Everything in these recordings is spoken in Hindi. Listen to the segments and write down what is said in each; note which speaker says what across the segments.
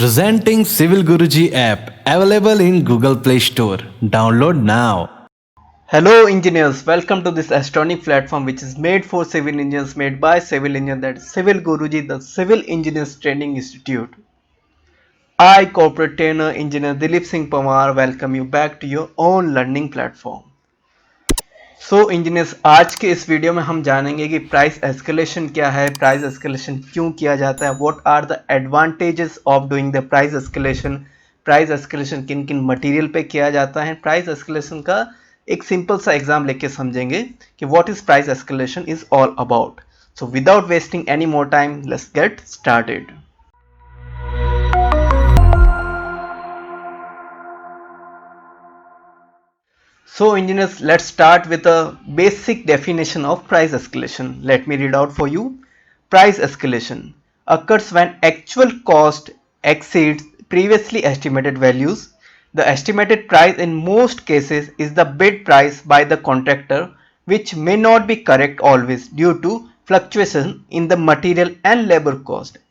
Speaker 1: Presenting Civil Guruji app available in Google Play Store. Download now.
Speaker 2: Hello engineers, welcome to this astronomic platform which is made for civil engineers, made by civil engineers, that is Civil Guruji, the Civil Engineers Training Institute. I, corporate trainer engineer Dilip Singh Pawar, welcome you back to your own learning platform. So engineers, आज के इस वीडियो में हम जानेंगे कि प्राइस एस्केलेशन क्या है, प्राइस एस्केलेशन क्यों किया जाता है, what are the advantages of doing the price escalation किन किन मटेरियल पे किया जाता है। प्राइस एस्केलेशन का एक सिंपल सा एग्जाम लेके समझेंगे कि what is price escalation is all about. So without wasting any more time, let's get started. So engineers, let's start with a basic definition of price escalation. Let me read out for you. Price escalation occurs when actual cost exceeds previously estimated values. The estimated price in most cases is the bid price by the contractor, which may not be correct always due to fluctuation in the material and labor cost.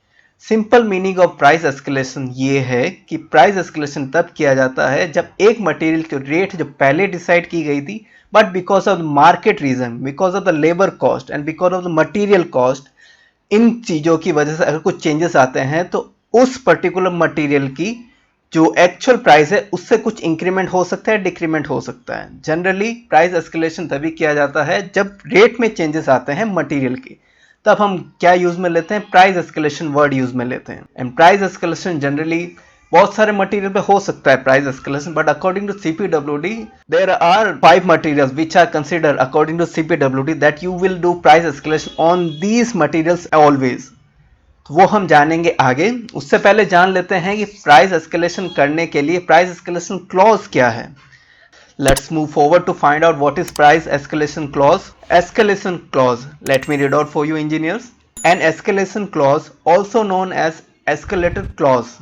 Speaker 2: Simple meaning of price escalation ये है कि प्राइस एस्केलेशन तब किया जाता है जब एक मटेरियल की रेट जो पहले डिसाइड की गई थी, but because of the market reason, because of the labour cost and because of the material cost, इन चीज़ों की वजह से अगर कुछ चेंजेस आते हैं तो उस पर्टिकुलर मटेरियल की जो एक्चुअल प्राइस है उससे कुछ इंक्रीमेंट हो सकता है, डिक्रीमेंट हो सकता है। जनरली प्राइस एस्केलेशन तभी किया जाता है जब रेट में चेंजेस आते हैं मटेरियल की, तब हम क्या यूज में लेते हैं, प्राइस एस्केलेशन वर्ड यूज में लेते हैं। एंड प्राइस एस्केलेशन जनरली बहुत सारे मटेरियल पे हो सकता है price escalation, but according to CPWD there are 5 materials which are considered according to CPWD that you will do price escalation on these materials always. वो हम जानेंगे आगे। उससे पहले जान लेते हैं कि प्राइस एस्केलेशन करने के लिए प्राइस एस्केलेशन क्लॉज क्या है। Let's move forward to find out what is price escalation clause. Escalation clause, let me read out for you engineers. An escalation clause, also known as escalator clause,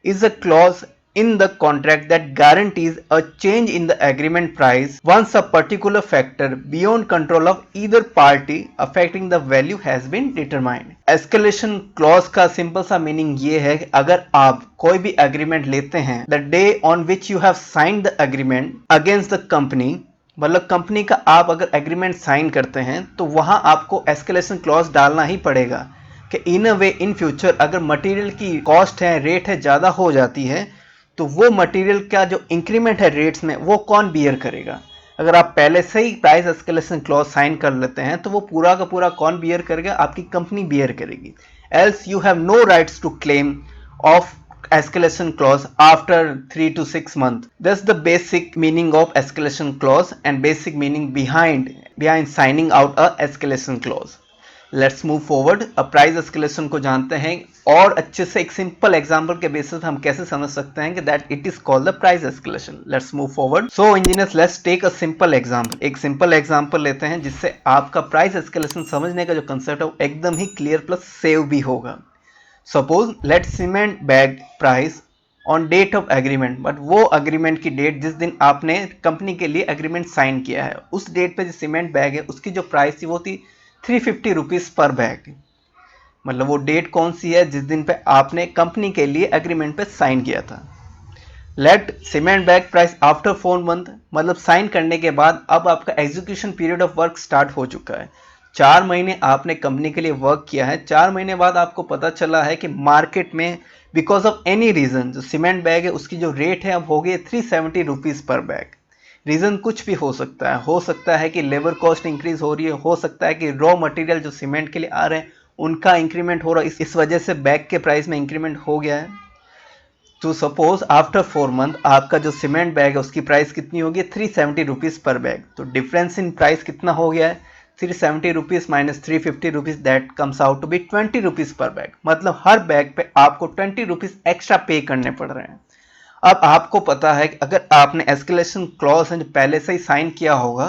Speaker 2: is a clause in the contract that guarantees a change in the agreement price once a particular factor beyond control of either party affecting the value has been determined. Escalation clause का सिंपल सा मीनिंग ये है कि अगर आप कोई भी एग्रीमेंट लेते हैं, the day on which you have signed the agreement against the company, मतलब कंपनी का आप अगर एग्रीमेंट साइन करते हैं तो वहां आपको एस्केलेशन क्लॉज डालना ही पड़ेगा कि इन अ वे इन फ्यूचर अगर मटेरियल की कॉस्ट है, रेट है, ज़्यादा हो जाती है तो वो मटेरियल का जो इंक्रीमेंट है रेट्स में वो कौन बियर करेगा। अगर आप पहले से ही प्राइस एस्केलेशन क्लॉज साइन कर लेते हैं तो वो पूरा का पूरा कौन बियर करेगा, आपकी कंपनी बियर करेगी। Else you have no rights to claim of escalation clause after 3 to 6 months. That's the basic meaning of escalation clause and basic meaning behind signing out a escalation clause. Let's move forward. अब प्राइस एस्केलेशन को जानते हैं और अच्छे से एक सिंपल एग्जांपल के बेसिस हम कैसे समझ सकते हैं कि that it is called the price escalation. Let's move forward. So engineers, let's take a simple example. एक सिंपल एग्जांपल लेते हैं जिससे आपका प्राइस एस्केलेशन समझने का जो कंसेप्ट है वो एकदम ही क्लियर प्लस सेव भी होगा। Suppose let cement bag price on date of agreement, but वो एग्रीमेंट की डेट जिस दिन आपने कंपनी के लिए एग्रीमेंट साइन किया है उस डेट पे जो सीमेंट बैग है उसकी जो प्राइस थी वो थी 350 रुपीज़ पर बैग। मतलब वो डेट कौन सी है, जिस दिन पे आपने कंपनी के लिए एग्रीमेंट पे साइन किया था। Let cement bag price after 4 month, मतलब साइन करने के बाद अब आपका execution period of work start हो चुका है। 4 महीने आपने कंपनी के लिए वर्क किया है। 4 महीने बाद आपको पता चला है कि मार्केट में बिकॉज ऑफ एनी रीज़न जो सीमेंट बैग है उसकी जो रेट है अब हो गई 370 रुपीज़ पर बैग। रीज़न कुछ भी हो सकता है कि लेबर कॉस्ट इंक्रीज हो रही है, हो सकता है कि रॉ मटेरियल जो सीमेंट के लिए आ रहे हैं उनका इंक्रीमेंट हो रहा है, इस वजह से बैग के प्राइस में इंक्रीमेंट हो गया है। तो सपोज आफ्टर 4 मंथ आपका जो सीमेंट बैग है उसकी प्राइस कितनी होगी, 370 रुपीज़ पर बैग। तो डिफरेंस इन प्राइस कितना हो गया है, 370 rupees minus 350 rupees, that comes out to be 20 rupees per bag. मतलब हर बैग पे आपको 20 रुपीज़ एक्स्ट्रा पे करने पड़ रहे हैं। अब आपको पता है कि अगर आपने एस्केलेशन क्लॉज है जो पहले से ही साइन किया होगा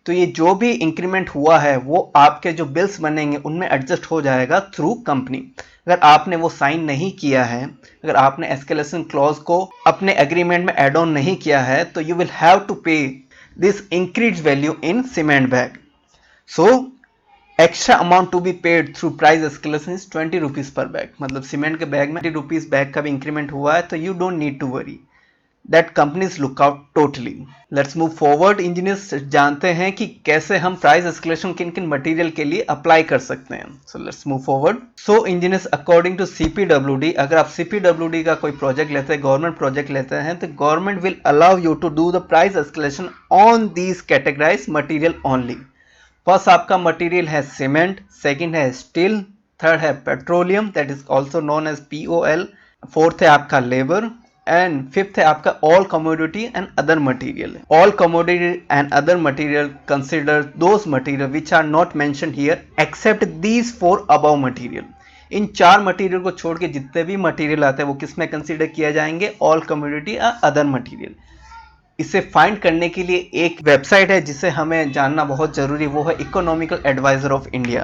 Speaker 2: तो ये जो भी इंक्रीमेंट हुआ है वो आपके जो बिल्स बनेंगे उनमें एडजस्ट हो जाएगा थ्रू कंपनी। अगर आपने वो साइन नहीं किया है, अगर आपने एस्केलेशन क्लॉज को अपने एग्रीमेंट में एड ऑन नहीं किया है तो you will have to pay this increase value in cement bag. So extra amount to be paid through price escalation is 20 rupees per bag. मतलब सीमेंट के बैग में 20 रुपीज बैग का भी इंक्रीमेंट हुआ है, तो you don't need to worry, that companies look out totally. Let's move forward. Engineers जानते हैं कि कैसे हम प्राइस एस्केलेशन किन किन मटेरियल के लिए अप्लाई कर सकते हैं। So let's move forward. So engineers according to CPWD, अगर आप सीपीडब्ल्यूडी का कोई प्रोजेक्ट लेते हैं, गवर्नमेंट प्रोजेक्ट लेते हैं, तो government will allow you to do the price escalation on these categorize material only. First आपका मटेरियल है सीमेंट, सेकंड है स्टील, थर्ड है petroleum that is also known as POL, fourth है आपका लेबर, एंड फिफ्थ है आपका all commodity and other material. All commodity and other material consider those material which are not mentioned here except these 4 above material. इन 4 मटेरियल को छोड़ के जितने भी मटेरियल आते हैं वो किस में कंसिडर किया जाएंगे? ऑल कमोडिटी या अदर मटेरियल। इसे फाइंड करने के लिए एक वेबसाइट है जिसे हमें जानना बहुत जरूरी, वो है economical adviser of India.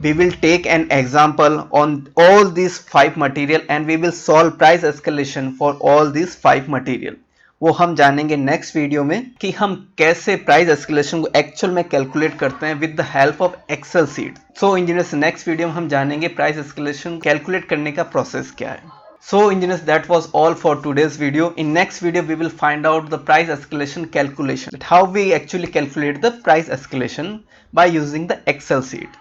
Speaker 2: We will take an example on all these 5 material and we will solve price escalation for all these 5 material। वो हम जानेंगे नेक्स्ट वीडियो में कि हम कैसे प्राइस एस्केलेशन को एक्चुअल में कैलकुलेट करते हैं with the help of Excel sheet. So engineers next video में हम जानेंगे प्राइस एस्केलेशन कैलकुलेट करने का प्रोसेस क्या है। So engineers, that was all for today's video. In next video we will find out the price escalation calculation, how we actually calculate the price escalation by using the Excel sheet।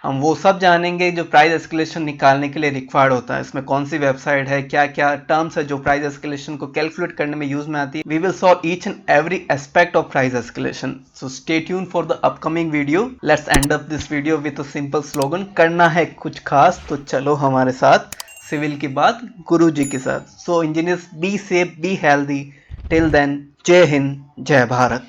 Speaker 2: हम वो सब जानेंगे जो प्राइस एस्केलेशन निकालने के लिए रिक्वायर्ड होता है, इसमें कौन सी वेबसाइट है, क्या क्या टर्म्स है जो प्राइस एस्केलेशन को कैलकुलेट करने में यूज में आती है। We will solve each and every aspect of price escalation. So stay tune for the upcoming video. Let's end up this video with a simple slogan, करना है कुछ खास तो चलो हमारे साथ, सिविल की बात गुरु जी के साथ। So engineers, be safe, be healthy. Till then, जय हिंद, जय भारत।